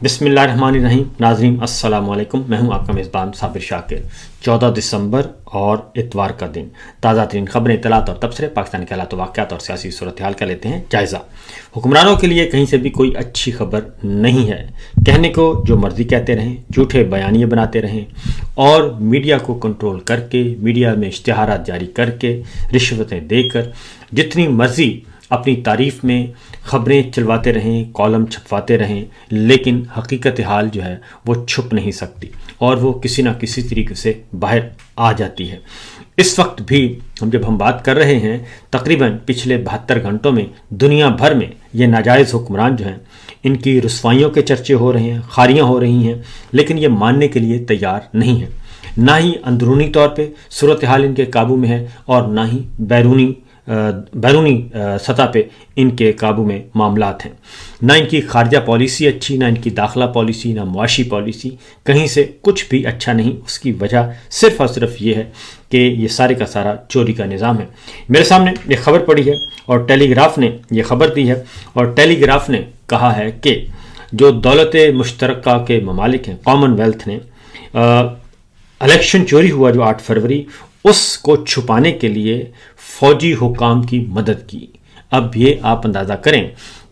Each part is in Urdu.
بسم اللہ الرحمن الرحیم. ناظرین السلام علیکم. میں ہوں آپ کا میزبان صابر شاکر. 14 دسمبر اور اتوار کا دن. تازہ ترین خبریں، اطلاعات اور تبصرے پاکستان کے حالات و واقعات اور سیاسی صورتحال کا لیتے ہیں جائزہ. حکمرانوں کے لیے کہیں سے بھی کوئی اچھی خبر نہیں ہے. کہنے کو جو مرضی کہتے رہیں، جھوٹے بیانیے بناتے رہیں اور میڈیا کو کنٹرول کر کے، میڈیا میں اشتہارات جاری کر کے، رشوتیں دے کر جتنی مرضی اپنی تعریف میں خبریں چلواتے رہیں، کالم چھپواتے رہیں، لیکن حقیقت حال جو ہے وہ چھپ نہیں سکتی اور وہ کسی نہ کسی طریقے سے باہر آ جاتی ہے. اس وقت بھی جب ہم بات کر رہے ہیں، تقریباً پچھلے 72 گھنٹوں میں دنیا بھر میں یہ ناجائز حکمران جو ہیں، ان کی رسوائیوں کے چرچے ہو رہے ہیں، خاریاں ہو رہی ہیں، لیکن یہ ماننے کے لیے تیار نہیں ہیں. نہ ہی اندرونی طور پہ صورتحال ان کے قابو میں ہے اور نہ ہی بیرونی سطح پہ ان کے قابو میں معاملات ہیں. نہ ان کی خارجہ پالیسی اچھی، نہ ان کی داخلہ پالیسی، نہ معاشی پالیسی، کہیں سے کچھ بھی اچھا نہیں. اس کی وجہ صرف اور صرف یہ ہے کہ یہ سارے کا سارا چوری کا نظام ہے. میرے سامنے یہ خبر پڑی ہے اور ٹیلی گراف نے یہ خبر دی ہے، اور ٹیلی گراف نے کہا ہے کہ جو دولت مشترکہ کے ممالک ہیں، کامن ویلتھ نے الیکشن چوری ہوا جو 8 فروری، اس کو چھپانے کے لیے فوجی حکام کی مدد کی. اب یہ آپ اندازہ کریں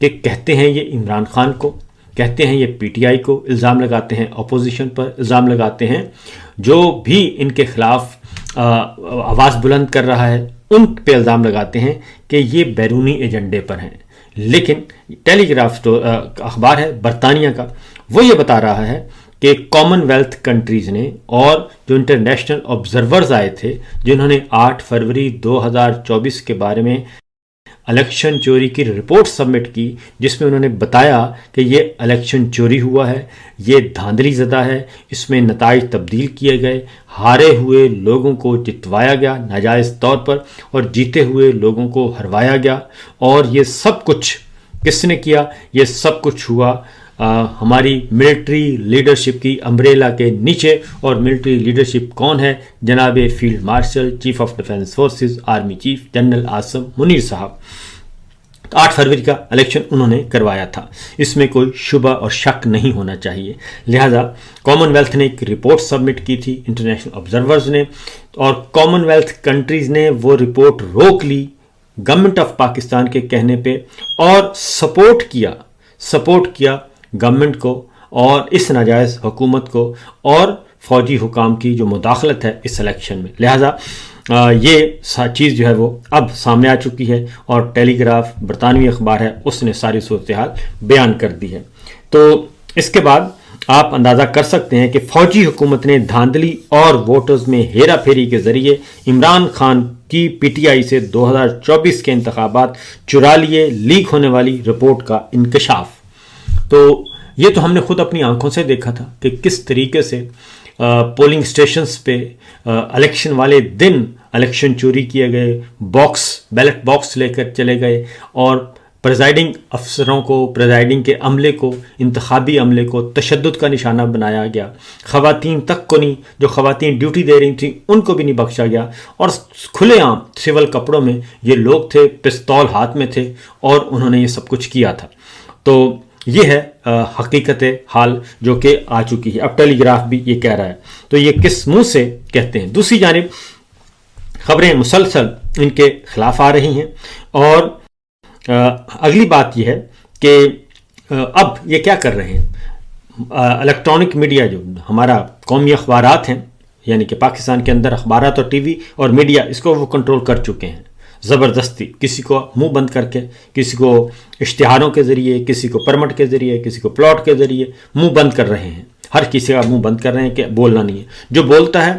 کہ کہتے ہیں یہ عمران خان کو، کہتے ہیں یہ پی ٹی آئی کو الزام لگاتے ہیں، اپوزیشن پر الزام لگاتے ہیں، جو بھی ان کے خلاف آواز بلند کر رہا ہے ان پہ الزام لگاتے ہیں کہ یہ بیرونی ایجنڈے پر ہیں. لیکن ٹیلی گراف اخبار ہے برطانیہ کا، وہ یہ بتا رہا ہے کہ کامن ویلتھ کنٹریز نے اور جو انٹرنیشنل آبزرورز آئے تھے، جنہوں نے 8 فروری 2024 کے بارے میں الیکشن چوری کی رپورٹ سبمٹ کی، جس میں انہوں نے بتایا کہ یہ الیکشن چوری ہوا ہے، یہ دھاندلی زدہ ہے، اس میں نتائج تبدیل کیے گئے، ہارے ہوئے لوگوں کو جتوایا گیا ناجائز طور پر اور جیتے ہوئے لوگوں کو ہروایا گیا. اور یہ سب کچھ کس نے کیا؟ یہ سب کچھ ہوا ہماری ملٹری لیڈرشپ کی امبریلا کے نیچے. اور ملٹری لیڈرشپ کون ہے؟ جناب field marshal, chief of defence forces, army chief general Asim Munir صاحب. 8 فروری کا الیکشن انہوں نے کروایا تھا، اس میں کوئی شبہ اور شک نہیں ہونا چاہیے. لہذا کامن ویلتھ نے ایک رپورٹ سبمٹ کی تھی، انٹرنیشنل آبزرورز نے، اور کامن ویلتھ کنٹریز نے وہ رپورٹ روک لی گورنمنٹ آف پاکستان کے کہنے پہ، اور سپورٹ کیا گورنمنٹ کو اور اس ناجائز حکومت کو اور فوجی حکام کی جو مداخلت ہے اس الیکشن میں. لہٰذا یہ چیز جو ہے وہ اب سامنے آ چکی ہے، اور ٹیلی گراف برطانوی اخبار ہے، اس نے ساری صورتحال بیان کر دی ہے. تو اس کے بعد آپ اندازہ کر سکتے ہیں کہ فوجی حکومت نے دھاندلی اور ووٹرز میں ہیرا پھیری کے ذریعے عمران خان کی پی ٹی آئی سے 2024 کے انتخابات چرا لیے. لیک ہونے والی رپورٹ کا انکشاف. تو یہ تو ہم نے خود اپنی آنکھوں سے دیکھا تھا کہ کس طریقے سے پولنگ اسٹیشنز پہ الیکشن والے دن الیکشن چوری کیے گئے، بیلٹ باکس لے کر چلے گئے، اور پریزائڈنگ افسروں کو، پریزائڈنگ کے عملے کو، انتخابی عملے کو تشدد کا نشانہ بنایا گیا. خواتین تک کو نہیں، جو خواتین ڈیوٹی دے رہی تھیں ان کو بھی نہیں بخشا گیا، اور کھلے عام سول کپڑوں میں یہ لوگ تھے، پستول ہاتھ میں تھے، اور انہوں نے یہ سب کچھ کیا تھا. تو یہ ہے حقیقت حال جو کہ آ چکی ہے. اب ٹیلی گراف بھی یہ کہہ رہا ہے، تو یہ کس منہ سے کہتے ہیں؟ دوسری جانب خبریں مسلسل ان کے خلاف آ رہی ہیں، اور اگلی بات یہ ہے کہ اب یہ کیا کر رہے ہیں؟ الیکٹرانک میڈیا جو ہمارا قومی اخبارات ہیں، یعنی کہ پاکستان کے اندر اخبارات اور ٹی وی اور میڈیا، اس کو وہ کنٹرول کر چکے ہیں زبردستی. کسی کو منہ بند کر کے، کسی کو اشتہاروں کے ذریعے، کسی کو پرمٹ کے ذریعے، کسی کو پلاٹ کے ذریعے منہ بند کر رہے ہیں. ہر کسی کا منہ بند کر رہے ہیں کہ بولنا نہیں ہے. جو بولتا ہے،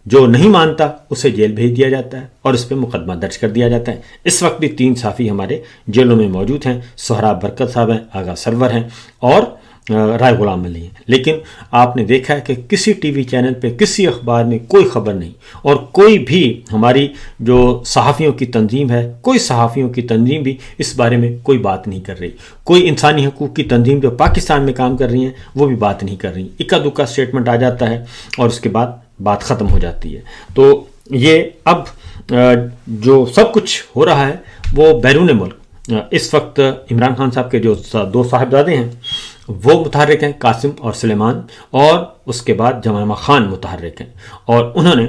جو نہیں مانتا، اسے جیل بھیج دیا جاتا ہے اور اس پہ مقدمہ درج کر دیا جاتا ہے. اس وقت بھی 3 صحافی ہمارے جیلوں میں موجود ہیں. سہراب برکت صاحب ہیں، آغا سرور ہیں، اور رائے غلام علی ہیں. لیکن آپ نے دیکھا ہے کہ کسی ٹی وی چینل پہ، کسی اخبار میں کوئی خبر نہیں، اور کوئی بھی ہماری جو صحافیوں کی تنظیم ہے، کوئی صحافیوں کی تنظیم بھی اس بارے میں کوئی بات نہیں کر رہی. کوئی انسانی حقوق کی تنظیم جو پاکستان میں کام کر رہی ہیں وہ بھی بات نہیں کر رہی. اکا دکا اسٹیٹمنٹ آ جاتا ہے اور اس کے بعد بات ختم ہو جاتی ہے. تو یہ اب جو سب کچھ ہو رہا ہے وہ بیرون ملک، اس وقت عمران خان صاحب کے جو دو صاحبزادے ہیں وہ متحرک ہیں، قاسم اور سلیمان، اور اس کے بعد جمائمہ خان متحرک ہیں، اور انہوں نے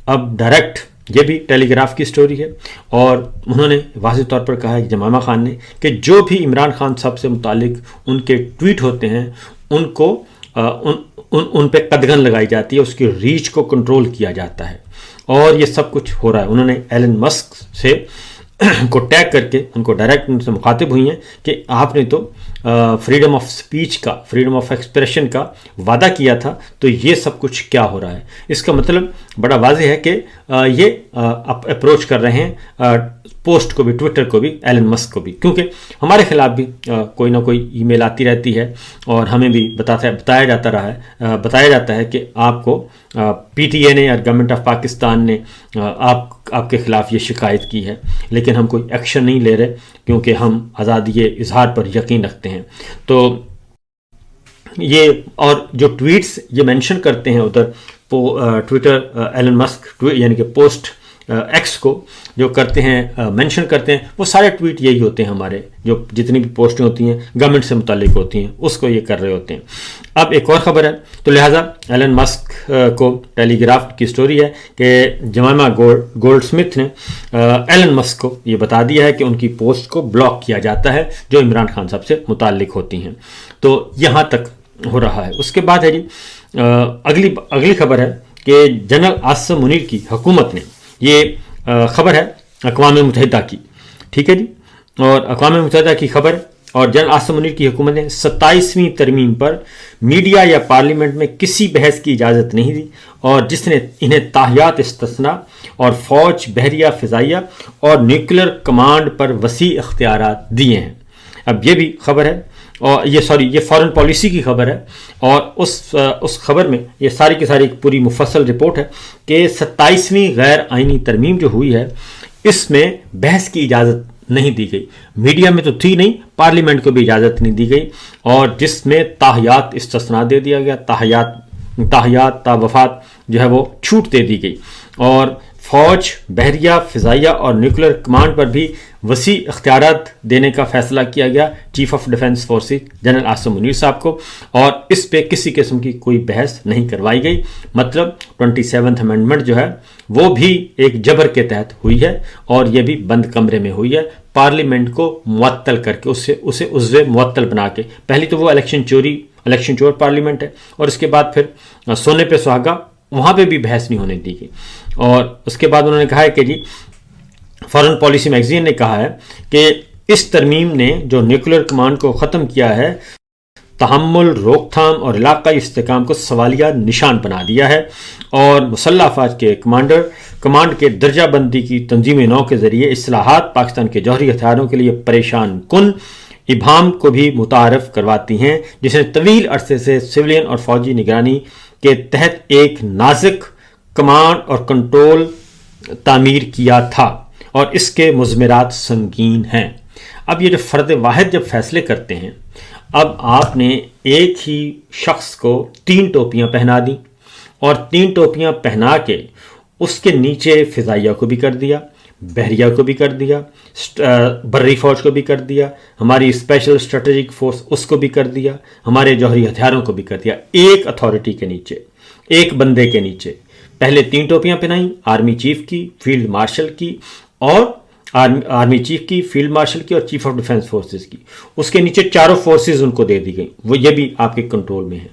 اب ڈائریکٹ، یہ بھی ٹیلی گراف کی سٹوری ہے، اور انہوں نے واضح طور پر کہا ہے جمائمہ خان نے کہ جو بھی عمران خان صاحب سے متعلق ان کے ٹویٹ ہوتے ہیں ان کو ان پہ قدغن لگائی جاتی ہے، اس کی ریچ کو کنٹرول کیا جاتا ہے، اور یہ سب کچھ ہو رہا ہے۔ انہوں نے ایلن مسک سے کو ٹیگ کر کے ان کو ڈائریکٹ ان سے مخاطب ہوئی ہیں کہ آپ نے تو فریڈم آف سپیچ کا، فریڈم آف ایکسپریشن کا وعدہ کیا تھا، تو یہ سب کچھ کیا ہو رہا ہے؟ اس کا مطلب بڑا واضح ہے کہ یہ اپروچ کر رہے ہیں پوسٹ کو بھی، ٹویٹر کو بھی، ایلن مسک کو بھی، کیونکہ ہمارے خلاف بھی کوئی نہ کوئی ای میل آتی رہتی ہے، اور ہمیں بھی بتایا جاتا ہے کہ آپ کو پی ٹی اے نے اور گورنمنٹ آف پاکستان نے آپ کے خلاف یہ شکایت کی ہے، لیکن ہم کوئی ایکشن نہیں لے رہے کیونکہ ہم آزادی اظہار پر یقین رکھتے ہیں۔ تو یہ، اور جو ٹویٹس یہ مینشن کرتے ہیں ادھر ٹویٹر، ایلن مسک یعنی کہ پوسٹ ایکس کو جو کرتے ہیں، مینشن کرتے ہیں، وہ سارے ٹویٹ یہی ہوتے ہیں، ہمارے جو جتنی بھی پوسٹیں ہوتی ہیں گورنمنٹ سے متعلق ہوتی ہیں اس کو یہ کر رہے ہوتے ہیں۔ اب ایک اور خبر ہے، تو لہٰذا ایلن مسک کو ٹیلی گراف کی سٹوری ہے کہ جمائمہ گولڈ سمتھ نے ایلن مسک کو یہ بتا دیا ہے کہ ان کی پوسٹ کو بلاک کیا جاتا ہے جو عمران خان صاحب سے متعلق ہوتی ہیں۔ تو یہاں تک ہو رہا ہے۔ اس کے بعد ہے جی اگلی خبر ہے کہ جنرل عاصم منیر کی حکومت نے، یہ خبر ہے اقوام متحدہ کی، ٹھیک ہے جی، اور اقوام متحدہ کی خبر، اور جنرل عاصم منیر کی حکومت نے 27ویں ترمیم پر میڈیا یا پارلیمنٹ میں کسی بحث کی اجازت نہیں دی، اور جس نے انہیں تاحیات استثناء اور فوج، بحریہ، فضائیہ اور نیوکلیر کمانڈ پر وسیع اختیارات دیے ہیں۔ اب یہ بھی خبر ہے، اور یہ فارن پالیسی کی خبر ہے، اور اس خبر میں یہ ساری کی ساری ایک پوری مفصل رپورٹ ہے کہ 27ویں غیر آئینی ترمیم جو ہوئی ہے اس میں بحث کی اجازت نہیں دی گئی، میڈیا میں تو تھی نہیں، پارلیمنٹ کو بھی اجازت نہیں دی گئی، اور جس میں تاحیات استثناء دے دیا گیا، تاحیات تا وفات جو ہے وہ چھوٹ دے دی گئی، اور فوج، بحریہ، فضائیہ اور نیوکلیر کمانڈ پر بھی وسیع اختیارات دینے کا فیصلہ کیا گیا chief of defence forces general Asim Munir صاحب کو، اور اس پہ کسی قسم کی کوئی بحث نہیں کروائی گئی۔ مطلب 27th امینڈمنٹ جو ہے وہ بھی ایک جبر کے تحت ہوئی ہے، اور یہ بھی بند کمرے میں ہوئی ہے، پارلیمنٹ کو معطل کر کے، اسے عضو معطل بنا کے۔ پہلی تو وہ الیکشن چور پارلیمنٹ ہے، اور اس کے بعد پھر سونے پہ سہاگا، وہاں پہ بھی بحث نہیں ہونے دی گئی۔ اور اس کے بعد انہوں نے کہا ہے کہ جی فارن پالیسی میگزین نے کہا ہے کہ اس ترمیم نے جو نیوکلیر کمانڈ کو ختم کیا ہے، تحمل، روک تھام اور علاقائی استحکام کو سوالیہ نشان بنا دیا ہے، اور مسلح افواج کے کمانڈ کے درجہ بندی کی تنظیم نو کے ذریعے اصلاحات پاکستان کے جوہری ہتھیاروں کے لیے پریشان کن ابہام کو بھی متعارف کرواتی ہیں، جس نے طویل عرصے سے سویلین اور فوجی نگرانی کے تحت ایک نازک کمانڈ اور کنٹرول تعمیر کیا تھا، اور اس کے مضمرات سنگین ہیں۔ اب یہ جو فرد واحد جب فیصلے کرتے ہیں، اب آپ نے ایک ہی شخص کو 3 ٹوپیاں پہنا دیں، اور 3 ٹوپیاں پہنا کے اس کے نیچے فضائیہ کو بھی کر دیا، بحریہ کو بھی کر دیا، بری فوج کو بھی کر دیا، ہماری اسپیشل اسٹریٹجک فورس اس کو بھی کر دیا، ہمارے جوہری ہتھیاروں کو بھی کر دیا، ایک اتھارٹی کے نیچے، ایک بندے کے نیچے۔ پہلے 3 ٹوپیاں پہنائیں، آرمی چیف کی، فیلڈ مارشل کی، اور آرمی چیف کی، فیلڈ مارشل کی، اور چیف آف ڈیفنس فورسز کی۔ اس کے نیچے چاروں فورسز ان کو دے دی گئی، وہ یہ بھی آپ کے کنٹرول میں ہیں۔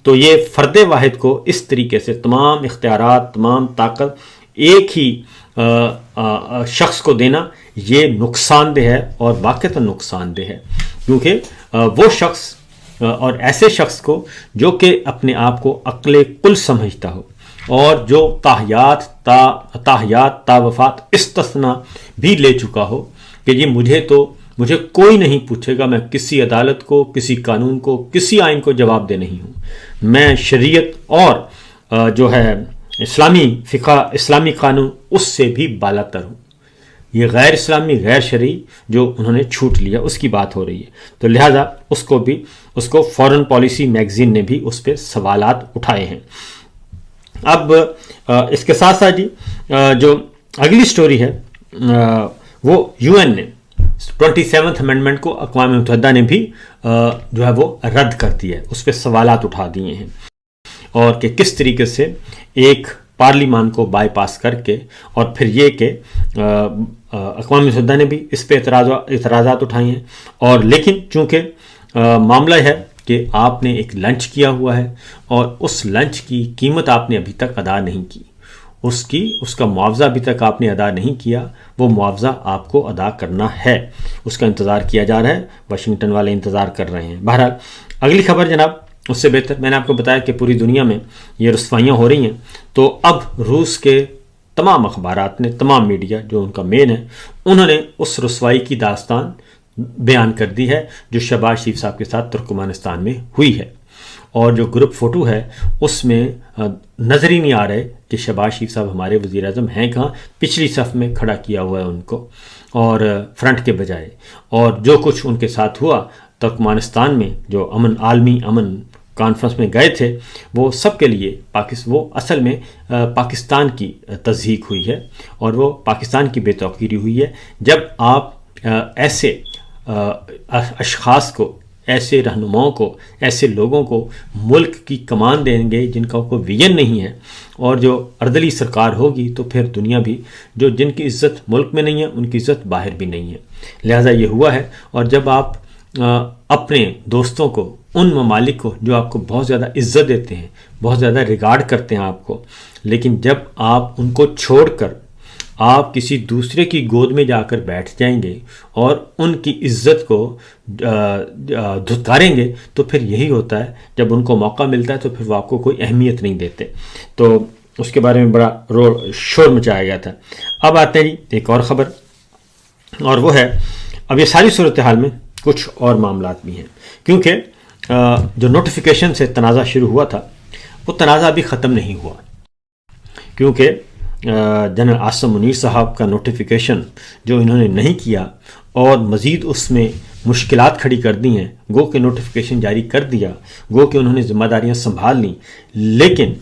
تو یہ فرد واحد کو اس طریقے سے تمام اختیارات، تمام طاقت ایک ہی شخص کو دینا، یہ نقصان دہ ہے، اور واقعتاً نقصان دہ ہے، کیونکہ وہ شخص، اور ایسے شخص کو جو کہ اپنے آپ کو عقل کل سمجھتا ہو، اور جو تاحیات تا وفات استثناء بھی لے چکا ہو کہ یہ مجھے کوئی نہیں پوچھے گا، میں کسی عدالت کو، کسی قانون کو، کسی آئین کو جواب دہ نہیں ہوں، میں شریعت اور جو ہے اسلامی فقہ، اسلامی قانون، اس سے بھی بالا تر ہوں۔ یہ غیر اسلامی، غیر شرعی جو انہوں نے چھوٹ لیا، اس کی بات ہو رہی ہے۔ تو لہٰذا اس کو فارن پالیسی میگزین نے بھی اس پہ سوالات اٹھائے ہیں۔ اب اس کے ساتھ ساتھ جی جو اگلی سٹوری ہے وہ UN نے 27 امینڈمنٹ کو اقوام متحدہ نے بھی جو ہے وہ رد کر دیا ہے، اس پہ سوالات اٹھا دیے ہیں، اور کہ کس طریقے سے ایک پارلیمان کو بائی پاس کر کے، اور پھر یہ کہ اقوام متحدہ نے بھی اس پہ اعتراضات اٹھائے ہیں، اور لیکن چونکہ معاملہ ہے کہ آپ نے ایک لنچ کیا ہوا ہے اور اس لنچ کی قیمت آپ نے ابھی تک ادا نہیں کی، اس کا معاوضہ ابھی تک آپ نے ادا نہیں کیا، وہ معاوضہ آپ کو ادا کرنا ہے، اس کا انتظار کیا جا رہا ہے، واشنگٹن والے انتظار کر رہے ہیں۔ بہرحال اگلی خبر جناب اس سے بہتر، میں نے آپ کو بتایا کہ پوری دنیا میں یہ رسوائیاں ہو رہی ہیں، تو اب روس کے تمام اخبارات نے، تمام میڈیا جو ان کا مین ہے، انہوں نے اس رسوائی کی داستان بیان کر دی ہے جو شہباز شریف صاحب کے ساتھ ترکمانستان میں ہوئی ہے، اور جو گروپ فوٹو ہے اس میں نظر ہی نہیں آ رہے کہ شہباز شریف صاحب ہمارے وزیر اعظم ہیں کہاں، پچھلی صف میں کھڑا کیا ہوا ہے ان کو، اور فرنٹ کے بجائے، اور جو کچھ ان کے ساتھ ہوا ترکمانستان میں، جو عالمی امن کانفرنس میں گئے تھے، وہ سب کے لیے وہ اصل میں پاکستان کی تضحیک ہوئی ہے، اور وہ پاکستان کی بے توقیری ہوئی ہے۔ جب آپ ایسے اشخاص کو، ایسے رہنماؤں کو، ایسے لوگوں کو ملک کی کمان دیں گے جن کا کوئی ویژن نہیں ہے، اور جو اردلی سرکار ہوگی، تو پھر دنیا بھی جن کی عزت ملک میں نہیں ہے ان کی عزت باہر بھی نہیں ہے۔ لہٰذا یہ ہوا ہے، اور جب آپ اپنے دوستوں کو، ان ممالک کو جو آپ کو بہت زیادہ عزت دیتے ہیں، بہت زیادہ ریگارڈ کرتے ہیں آپ کو، لیکن جب آپ ان کو چھوڑ کر آپ کسی دوسرے کی گود میں جا کر بیٹھ جائیں گے اور ان کی عزت کو دھتکاریں گے، تو پھر یہی ہوتا ہے، جب ان کو موقع ملتا ہے تو پھر وہ آپ کو کوئی اہمیت نہیں دیتے۔ تو اس کے بارے میں بڑا شور مچایا گیا تھا۔ اب آتے ہیں جی ایک اور خبر، اور وہ ہے، اب یہ ساری صورتحال میں کچھ اور معاملات بھی ہیں، کیونکہ جو نوٹیفیکیشن سے تنازع شروع ہوا تھا وہ تنازع ابھی ختم نہیں ہوا، کیونکہ جنرل عاصم منیر صاحب کا نوٹیفیکیشن جو انہوں نے نہیں کیا اور مزید اس میں مشکلات کھڑی کر دی ہیں، گو کہ نوٹیفیکیشن جاری کر دیا، گو کہ انہوں نے ذمہ داریاں سنبھال لیں، لیکن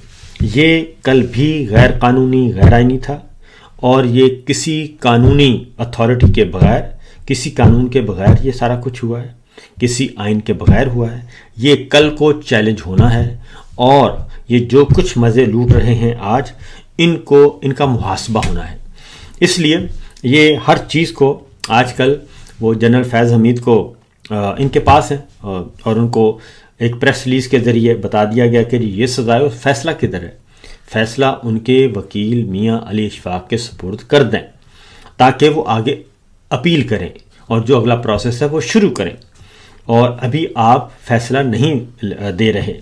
یہ کل بھی غیر قانونی، غیر آئینی تھا، اور یہ کسی قانونی اتھارٹی کے بغیر، کسی قانون کے بغیر یہ سارا کچھ ہوا ہے، کسی آئین کے بغیر ہوا ہے۔ یہ کل کو چیلنج ہونا ہے، اور یہ جو کچھ مزے لوٹ رہے ہیں آج، ان کا محاسبہ ہونا ہے۔ اس لیے یہ ہر چیز کو آج کل وہ جنرل فیض حمید کو ان کے پاس ہے، اور ان کو ایک پریس ریلیز کے ذریعے بتا دیا گیا کہ یہ سزا ہے، فیصلہ کدھر ہے؟ فیصلہ ان کے وکیل میاں علی اشفاق کے سپرد کر دیں، تاکہ وہ آگے اپیل کریں اور جو اگلا پروسیس ہے وہ شروع کریں، اور ابھی آپ فیصلہ نہیں دے رہے،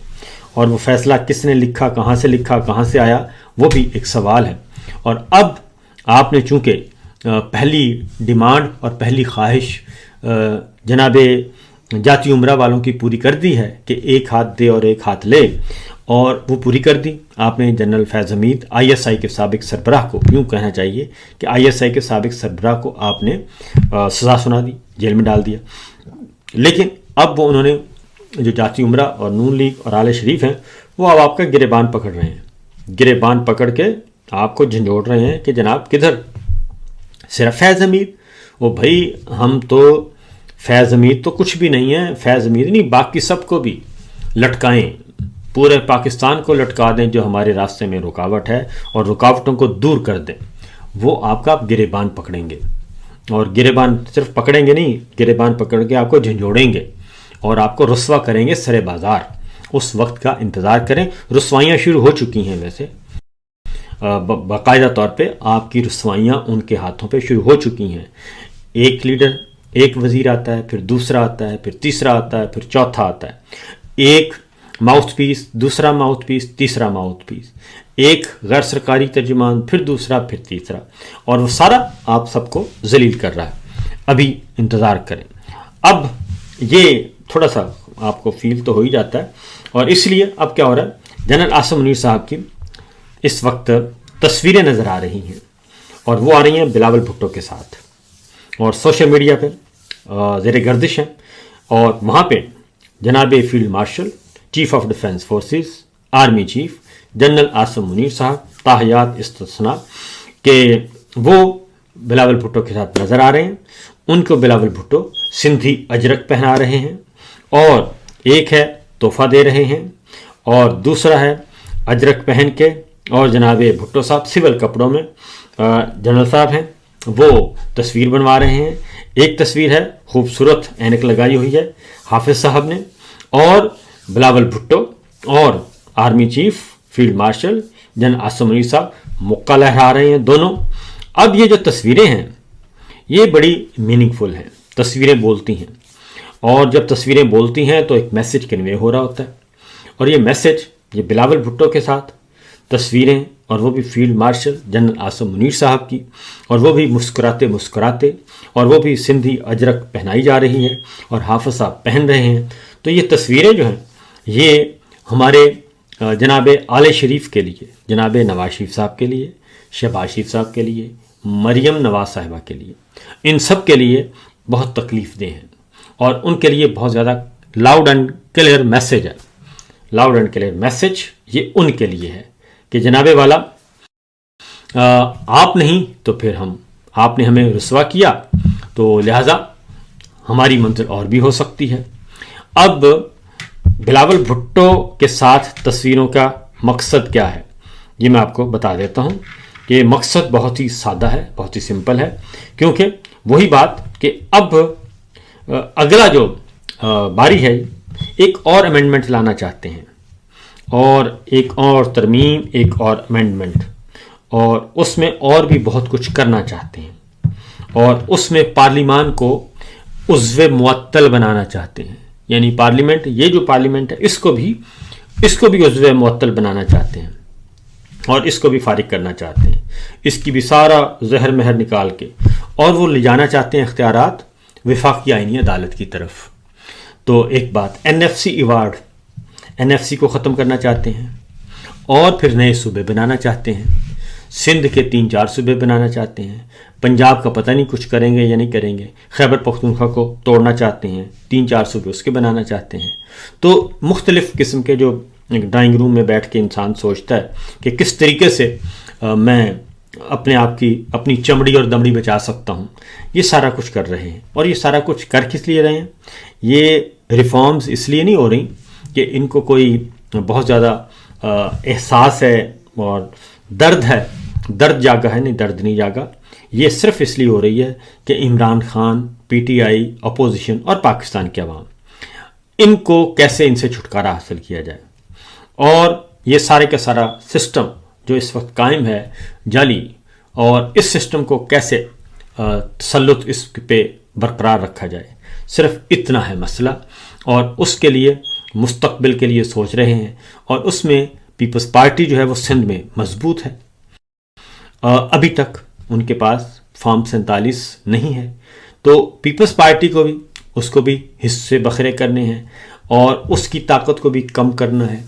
اور وہ فیصلہ کس نے لکھا، کہاں سے لکھا، کہاں سے آیا، وہ بھی ایک سوال ہے۔ اور اب آپ نے چونکہ پہلی ڈیمانڈ اور پہلی خواہش جناب جاتی عمرہ والوں کی پوری کر دی ہے کہ ایک ہاتھ دے اور ایک ہاتھ لے، اور وہ پوری کر دی آپ نے۔ جنرل فیض حمید ISI کے سابق سربراہ کو، یوں کہنا چاہیے کہ ISI کے سابق سربراہ کو آپ نے سزا سنا دی، جیل میں ڈال دیا، لیکن اب وہ انہوں نے جو جاتی عمرہ اور نون لیگ اور آل شریف ہیں، وہ اب آپ کا گریبان پکڑ رہے ہیں، گریبان پکڑ کے آپ کو جھنجھوڑ رہے ہیں کہ جناب کدھر؟ صرف فیض حمید؟ وہ بھائی ہم تو، فیض حمید تو کچھ بھی نہیں ہے، فیض حمید نہیں، باقی سب کو بھی لٹکائیں، پورے پاکستان کو لٹکا دیں جو ہمارے راستے میں رکاوٹ ہے، اور رکاوٹوں کو دور کر دیں، وہ آپ کا گریبان پکڑیں گے، اور گریبان صرف پکڑیں گے نہیں، گریبان پکڑ کے آپ کو جھنجھوڑیں گے اور آپ کو رسوا کریں گے سرے بازار۔ اس وقت کا انتظار کریں۔ رسوائیاں شروع ہو چکی ہیں، ویسے باقاعدہ طور پہ آپ کی رسوائیاں ان کے ہاتھوں پہ شروع ہو چکی ہیں۔ ایک لیڈر، ایک وزیر آتا ہے، پھر دوسرا آتا ہے، پھر تیسرا آتا ہے، پھر چوتھا آتا ہے، ایک ماؤتھ پیس، دوسرا ماؤتھ پیس، تیسرا ماؤتھ پیس، ایک غیر سرکاری ترجمان، پھر دوسرا، پھر تیسرا، اور وہ سارا آپ سب کو ذلیل کر رہا ہے۔ ابھی انتظار کریں۔ اب یہ تھوڑا سا آپ کو فیل تو ہو ہی جاتا ہے، اور اس لیے اب کیا ہو رہا ہے، جنرل عاصم منیر صاحب کی اس وقت تصویریں نظر آ رہی ہیں، اور وہ آ رہی ہیں بلاول بھٹو کے ساتھ، اور سوشل میڈیا پہ زیر گردش ہیں، اور وہاں پہ جناب field marshal, chief of defence forces, army chief general Asim Munir صاحب تاحیات استثناء کہ وہ بلاول بھٹو کے ساتھ نظر آ رہے ہیں. ان کو بلاول بھٹو سندھی اجرک پہنا رہے ہیں اور ایک ہے تحفہ دے رہے ہیں اور دوسرا ہے اجرک پہن کے اور جناب بھٹو صاحب سول کپڑوں میں جنرل صاحب ہیں وہ تصویر بنوا رہے ہیں. ایک تصویر ہے خوبصورت اینک لگائی ہوئی ہے حافظ صاحب نے اور بلاول بھٹو اور army chief field marshal general Asim Munir صاحب مکہ لہرا رہے ہیں دونوں. اب یہ جو تصویریں ہیں یہ بڑی میننگ فل ہیں. تصویریں بولتی ہیں اور جب تصویریں بولتی ہیں تو ایک میسج کنوے ہو رہا ہوتا ہے اور یہ میسج یہ بلاول بھٹو کے ساتھ تصویریں اور وہ بھی field marshal general Asim Munir صاحب کی اور وہ بھی مسکراتے مسکراتے اور وہ بھی سندھی اجرک پہنائی جا رہی ہے اور حافظ صاحب پہن رہے ہیں. تو یہ تصویریں جو ہیں یہ ہمارے جناب آل شریف کے لیے جناب نواز شریف صاحب کے لیے شہباز شریف صاحب کے لیے مریم نواز صاحبہ کے لیے ان سب کے لیے بہت تکلیف دہ ہیں اور ان کے لیے بہت زیادہ لاؤڈ اینڈ کلیئر میسج ہے. لاؤڈ اینڈ کلیئر میسج یہ ان کے لیے ہے کہ جناب والا آپ نہیں تو پھر آپ نے ہمیں رسوا کیا تو لہٰذا ہماری منزل اور بھی ہو سکتی ہے. اب بلاول بھٹو کے ساتھ تصویروں کا مقصد کیا ہے یہ میں آپ کو بتا دیتا ہوں کہ مقصد بہت ہی سادہ ہے بہت ہی سمپل ہے کیونکہ وہی بات کہ اب اگلا جو باری ہے ایک اور امینڈمنٹ لانا چاہتے ہیں اور ایک اور ترمیم ایک اور امینڈمنٹ اور اس میں اور بھی بہت کچھ کرنا چاہتے ہیں اور اس میں پارلیمان کو عضو معطل بنانا چاہتے ہیں. یعنی پارلیمنٹ یہ جو پارلیمنٹ ہے اس کو بھی عضو معطل بنانا چاہتے ہیں اور اس کو بھی فارغ کرنا چاہتے ہیں. اس کی بھی سارا زہر مہر نکال کے اور وہ لے جانا چاہتے ہیں اختیارات وفاقی آئینی عدالت کی طرف. تو ایک بات N F C award N F C کو ختم کرنا چاہتے ہیں اور پھر نئے صوبے بنانا چاہتے ہیں. سندھ کے 3-4 صوبے بنانا چاہتے ہیں. پنجاب کا پتہ نہیں کچھ کریں گے یا نہیں کریں گے. خیبر پختونخوا کو توڑنا چاہتے ہیں. 3-4 صوبے اس کے بنانا چاہتے ہیں. تو مختلف قسم کے جو ڈرائنگ روم میں بیٹھ کے انسان سوچتا ہے کہ کس طریقے سے میں اپنے آپ کی اپنی چمڑی اور دمڑی بچا سکتا ہوں. یہ سارا کچھ کر رہے ہیں اور یہ سارا کچھ کر کس لیے رہے ہیں. یہ ریفارمز اس لیے نہیں ہو رہی کہ ان کو کوئی بہت زیادہ احساس ہے اور درد ہے. درد جاگا ہے نہیں درد نہیں جاگا. یہ صرف اس لیے ہو رہی ہے کہ Imran Khan P T I opposition اور پاکستان کے عوام ان کو کیسے ان سے چھٹکارا حاصل کیا جائے اور یہ سارے کا سارا سسٹم جو اس وقت قائم ہے جعلی اور اس سسٹم کو کیسے تسلط اس پہ برقرار رکھا جائے. صرف اتنا ہے مسئلہ اور اس کے لیے مستقبل کے لیے سوچ رہے ہیں اور اس میں پیپلز پارٹی جو ہے وہ سندھ میں مضبوط ہے. ابھی تک ان کے پاس فارم 47 نہیں ہے تو پیپلز پارٹی کو بھی اس کو بھی حصے بکھرے کرنے ہیں اور اس کی طاقت کو بھی کم کرنا ہے.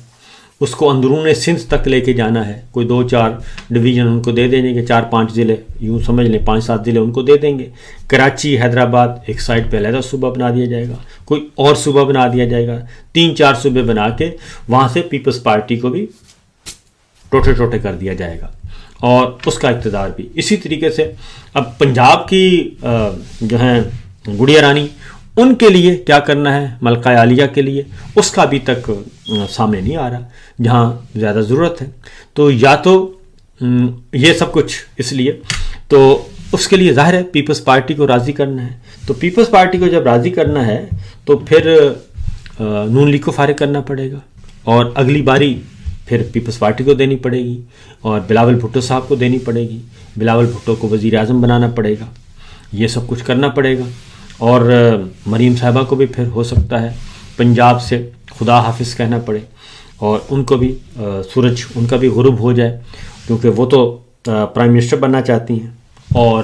اس کو اندرون سندھ تک لے کے جانا ہے. کوئی 2-4 ڈویژن ان کو دے دیں گے 4-5 ضلع یوں سمجھ لیں 5-7 ضلع ان کو دے دیں گے. کراچی حیدرآباد ایک سائڈ پہ علیحدہ صوبہ بنا دیا جائے گا. کوئی اور صوبہ بنا دیا جائے گا. 3-4 صوبے بنا کے وہاں سے پیپلز پارٹی کو بھی ٹوٹے ٹوٹے کر دیا جائے گا اور اس کا اقتدار بھی اسی طریقے سے. اب پنجاب کی جو ہیں گڑیا رانی ان کے لیے کیا کرنا ہے ملکہ عالیہ کے لیے اس کا ابھی تک سامنے نہیں آ رہا جہاں زیادہ ضرورت ہے. تو یا تو یہ سب کچھ اس لیے تو اس کے لیے ظاہر ہے پیپلز پارٹی کو راضی کرنا ہے. تو پیپلز پارٹی کو جب راضی کرنا ہے تو پھر نون لیگ کو فارغ کرنا پڑے گا اور اگلی باری پھر پیپلز پارٹی کو دینی پڑے گی اور بلاول بھٹو صاحب کو دینی پڑے گی. بلاول بھٹو کو وزیر اعظم بنانا پڑے گا. یہ سب کچھ کرنا پڑے گا اور مریم صاحبہ کو بھی پھر ہو سکتا ہے پنجاب سے خدا حافظ کہنا پڑے اور ان کو بھی سورج ان کا بھی غروب ہو جائے کیونکہ وہ تو پرائم منسٹر بننا چاہتی ہیں اور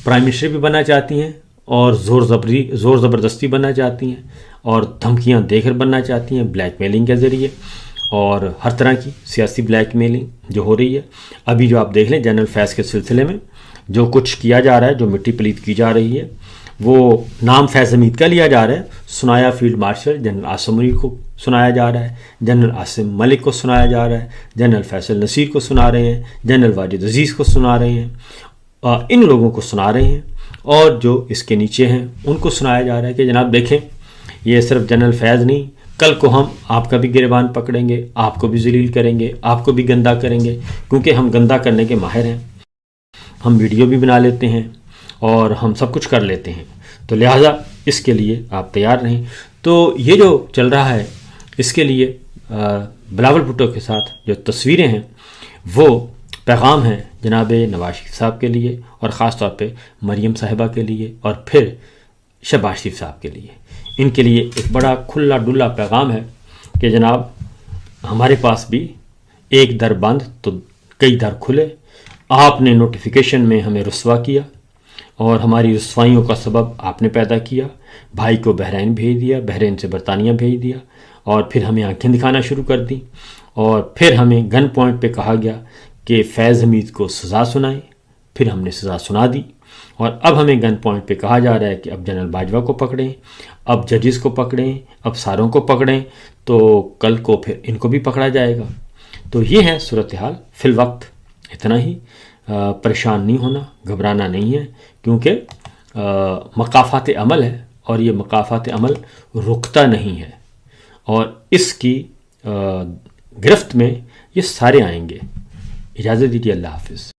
پرائم منسٹر بھی بننا چاہتی ہیں اور زور زبردستی بننا چاہتی ہیں اور دھمکیاں دے کر بننا چاہتی ہیں بلیک میلنگ کے ذریعے اور ہر طرح کی سیاسی بلیک میلنگ جو ہو رہی ہے. ابھی جو آپ دیکھ لیں جنرل فیض کے سلسلے میں جو کچھ کیا جا رہا ہے جو مٹی پلیت کی جا رہی ہے وہ نام فیض حمید کا لیا جا رہا ہے. سنایا field marshal general Asim Munir کو سنایا جا رہا ہے. جنرل عاصم ملک کو سنایا جا رہا ہے. جنرل فیصل نصیر کو سنا رہے ہیں. جنرل واجد عزیز کو سنا رہے ہیں. ان لوگوں کو سنا رہے ہیں، اور جو اس کے نیچے ہیں ان کو سنایا جا رہا ہے کہ جناب دیکھیں یہ صرف جنرل فیض نہیں، کل کو ہم آپ کا بھی گریبان پکڑیں گے، آپ کو بھی ذلیل کریں گے، آپ کو بھی گندا کریں گے، کیونکہ ہم گندا کرنے کے ماہر ہیں، ہم ویڈیو بھی بنا لیتے ہیں اور ہم سب کچھ کر لیتے ہیں، تو لہٰذا اس کے لیے آپ تیار رہیں۔ تو یہ جو چل رہا ہے اس کے لیے بلاول بھٹو کے ساتھ جو تصویریں ہیں وہ پیغام ہیں جناب نواز شریف صاحب کے لیے، اور خاص طور پہ مریم صاحبہ کے لیے، اور پھر شہباز شریف صاحب کے لیے۔ ان کے لیے ایک بڑا کھلا ڈلا پیغام ہے کہ جناب ہمارے پاس بھی ایک در بند تو کئی در کھلے، آپ نے نوٹیفیکیشن میں ہمیں رسوا کیا اور ہماری رسوائیوں کا سبب آپ نے پیدا کیا، بھائی کو بحرین بھیج دیا، بحرین سے برطانیہ بھیج دیا، اور پھر ہمیں آنکھیں دکھانا شروع کر دیں، اور پھر ہمیں گن پوائنٹ پہ کہا گیا کہ فیض حمید کو سزا سنائیں، پھر ہم نے سزا سنا دی، اور اب ہمیں گن پوائنٹ پہ کہا جا رہا ہے کہ اب جنرل باجوہ کو پکڑیں، اب ججز کو پکڑیں، اب ساروں کو پکڑیں، تو کل کو پھر ان کو بھی پکڑا جائے گا۔ تو یہ ہے صورتحال فی الوقت، اتنا ہی۔ پریشان نہیں ہونا، گھبرانا نہیں ہے، کیونکہ مقافات عمل ہے، اور یہ مقافات عمل رکتا نہیں ہے، اور اس کی گرفت میں یہ سارے آئیں گے۔ اجازت دیجیے، اللہ حافظ۔